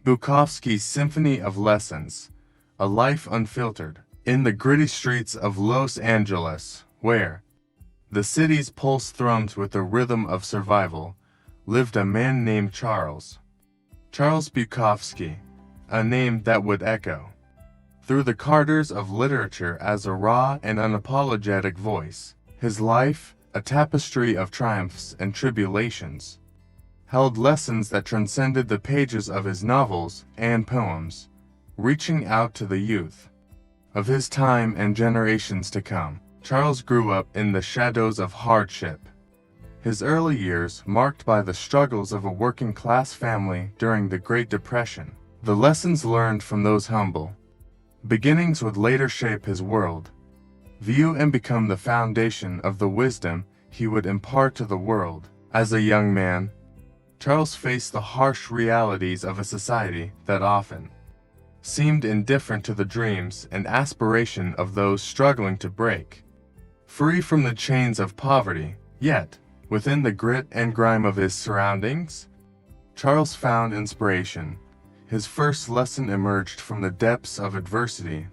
Bukowski's Symphony of Lessons, a life unfiltered. In the gritty streets of Los Angeles, where the city's pulse thrums with the rhythm of survival, lived a man named Charles. Charles Bukowski, a name that would echo through the corridors of literature as a raw and unapologetic voice. His life, a tapestry of triumphs and tribulations, held lessons that transcended the pages of his novels and poems, reaching out to the youth of his time and generations to come. Charles grew up in the shadows of hardship. His early years marked by the struggles of a working-class family during the Great Depression. The lessons learned from those humble beginnings would later shape his world view and become the foundation of the wisdom he would impart to the world. As a young man, Charles faced the harsh realities of a society that often seemed indifferent to the dreams and aspiration of those struggling to break free from the chains of poverty. Yet, within the grit and grime of his surroundings, Charles found inspiration. His first lesson emerged from the depths of adversity: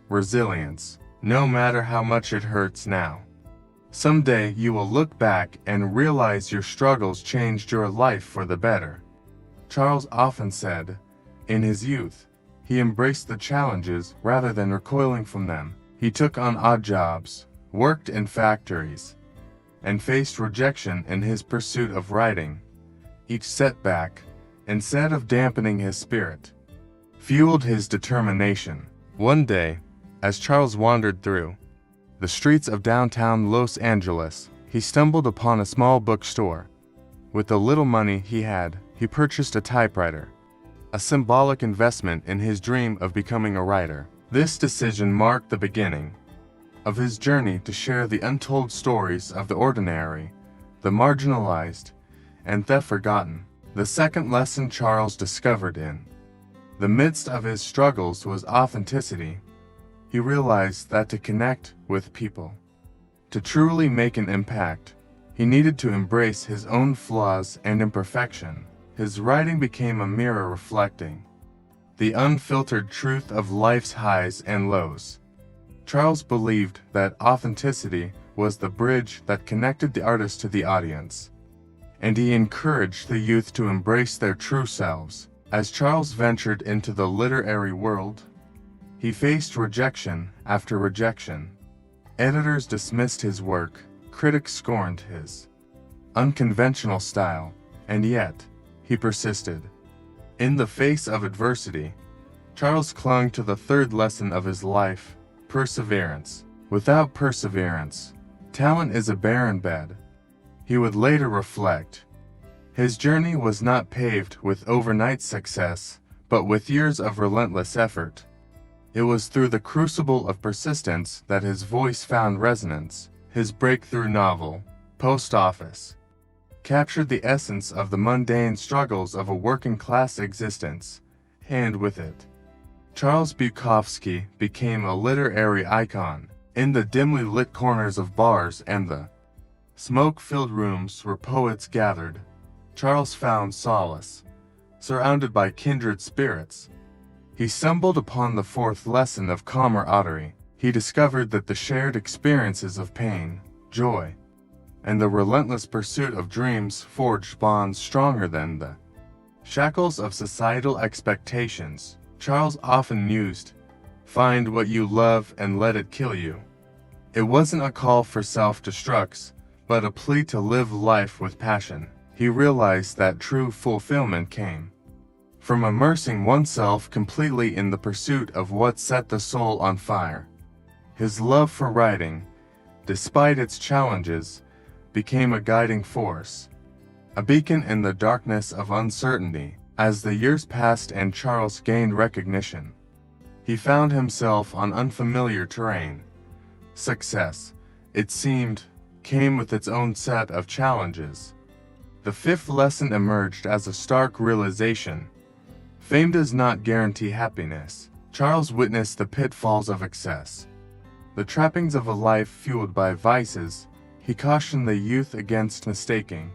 resilience. No matter how much it hurts now, someday you will look back and realize your struggles changed your life for the better. Charles often said, in his youth, he embraced the challenges rather than recoiling from them. He took on odd jobs, worked in factories, and faced rejection in his pursuit of writing. Each setback, instead of dampening his spirit, fueled his determination. One day, as Charles wandered through the streets of downtown Los Angeles, he stumbled upon a small bookstore. With the little money he had, he purchased a typewriter, a symbolic investment in his dream of becoming a writer. This decision marked the beginning of his journey to share the untold stories of the ordinary, the marginalized, and the forgotten. The second lesson Charles discovered in the midst of his struggles was authenticity. He realized that to connect with people, to truly make an impact, he needed to embrace his own flaws and imperfection. His writing became a mirror reflecting the unfiltered truth of life's highs and lows. Charles believed that authenticity was the bridge that connected the artist to the audience, and he encouraged the youth to embrace their true selves. As Charles ventured into the literary world, he faced rejection after rejection. Editors dismissed his work, critics scorned his unconventional style, and yet, he persisted. In the face of adversity, Charles clung to the third lesson of his life: perseverance. Without perseverance, talent is a barren bed. He would later reflect, his journey was not paved with overnight success, but with years of relentless effort. It was through the crucible of persistence that his voice found resonance. His breakthrough novel, Post Office, captured the essence of the mundane struggles of a working-class existence, and with it, Charles Bukowski became a literary icon. In the dimly lit corners of bars and the smoke-filled rooms where poets gathered, Charles found solace, surrounded by kindred spirits. He stumbled upon the fourth lesson of camaraderie. He discovered that the shared experiences of pain, joy, and the relentless pursuit of dreams forged bonds stronger than the shackles of societal expectations. Charles often mused, "Find what you love and let it kill you." It wasn't a call for self-destruct, but a plea to live life with passion. He realized that true fulfillment came from immersing oneself completely in the pursuit of what set the soul on fire. His love for writing, despite its challenges, became a guiding force, a beacon in the darkness of uncertainty. As the years passed and Charles gained recognition, he found himself on unfamiliar terrain. Success, it seemed, came with its own set of challenges. The fifth lesson emerged as a stark realization: fame does not guarantee happiness. Charles witnessed the pitfalls of excess, the trappings of a life fueled by vices. He cautioned the youth against mistaking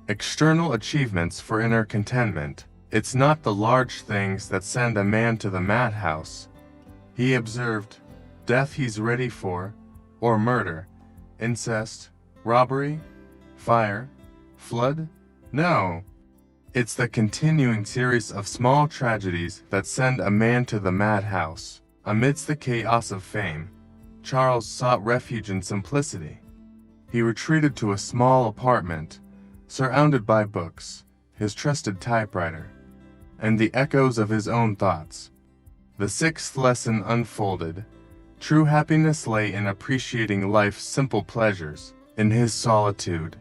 external achievements for inner contentment. It's not the large things that send a man to the madhouse. He observed, death he's ready for, or murder, incest, robbery, fire, flood? No. It's the continuing series of small tragedies that send a man to the madhouse. Amidst the chaos of fame, Charles sought refuge in simplicity. He retreated to a small apartment, surrounded by books, his trusted typewriter, and the echoes of his own thoughts. The sixth lesson unfolded. True happiness lay in appreciating life's simple pleasures. In his solitude,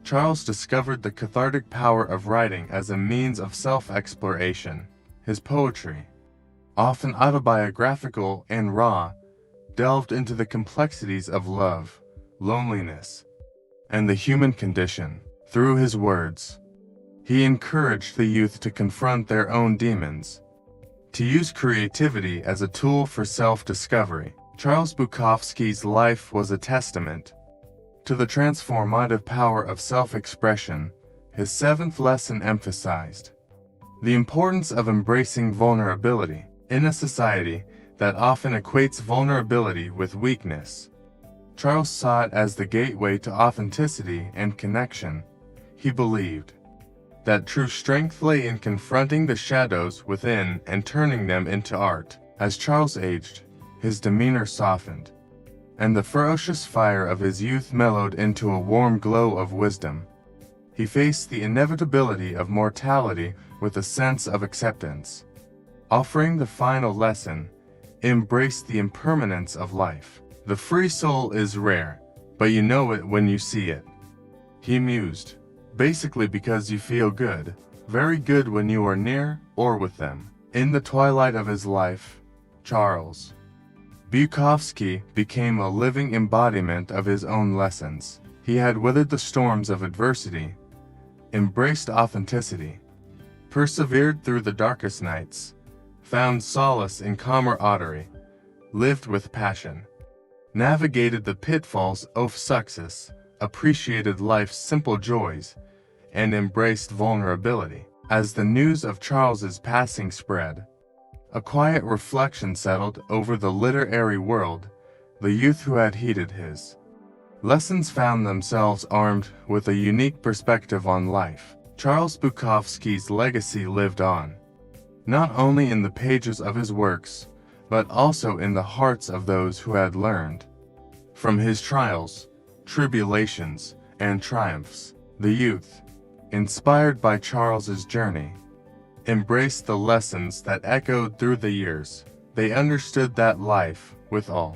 Charles discovered the cathartic power of writing as a means of self-exploration. His poetry, often autobiographical and raw, delved into the complexities of love, loneliness, and the human condition. Through his words, he encouraged the youth to confront their own demons, to use creativity as a tool for self-discovery. Charles Bukowski's life was a testament to the transformative power of self-expression. His seventh lesson emphasized the importance of embracing vulnerability. In a society that often equates vulnerability with weakness, Charles saw it as the gateway to authenticity and connection. He believed that true strength lay in confronting the shadows within and turning them into art. As Charles aged, his demeanor softened, and the ferocious fire of his youth mellowed into a warm glow of wisdom. He faced the inevitability of mortality with a sense of acceptance. Offering the final lesson, embrace the impermanence of life. The free soul is rare, but you know it when you see it. He mused, basically because you feel good, very good when you are near or with them. In the twilight of his life, Charles Bukowski became a living embodiment of his own lessons. He had weathered the storms of adversity, embraced authenticity, persevered through the darkest nights, found solace in camaraderie, lived with passion, navigated the pitfalls of success, appreciated life's simple joys, and embraced vulnerability. As the news of Charles's passing spread, a quiet reflection settled over the literary world. The youth who had heeded his lessons found themselves armed with a unique perspective on life. Charles Bukowski's legacy lived on, not only in the pages of his works, but also in the hearts of those who had learned from his trials, tribulations, and triumphs. The youth, inspired by Charles's journey, embraced the lessons that echoed through the years. They understood that life, with all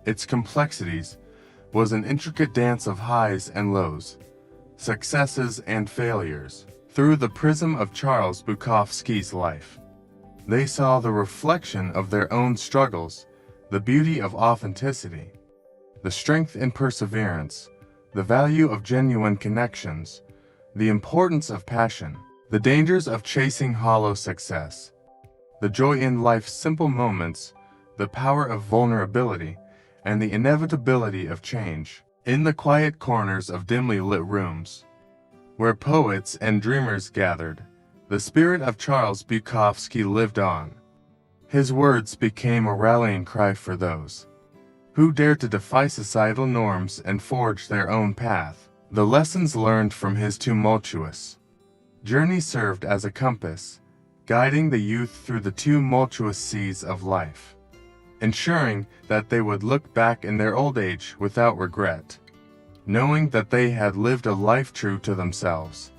its complexities, was an intricate dance of highs and lows, successes and failures. Through the prism of Charles Bukowski's life, they saw the reflection of their own struggles, the beauty of authenticity, the strength in perseverance, the value of genuine connections, the importance of passion, the dangers of chasing hollow success, the joy in life's simple moments, the power of vulnerability, and the inevitability of change. In the quiet corners of dimly lit rooms, where poets and dreamers gathered, the spirit of Charles Bukowski lived on. His words became a rallying cry for those who dared to defy societal norms and forge their own path. The lessons learned from his tumultuous journey served as a compass, guiding the youth through the tumultuous seas of life, ensuring that they would look back in their old age without regret, knowing that they had lived a life true to themselves.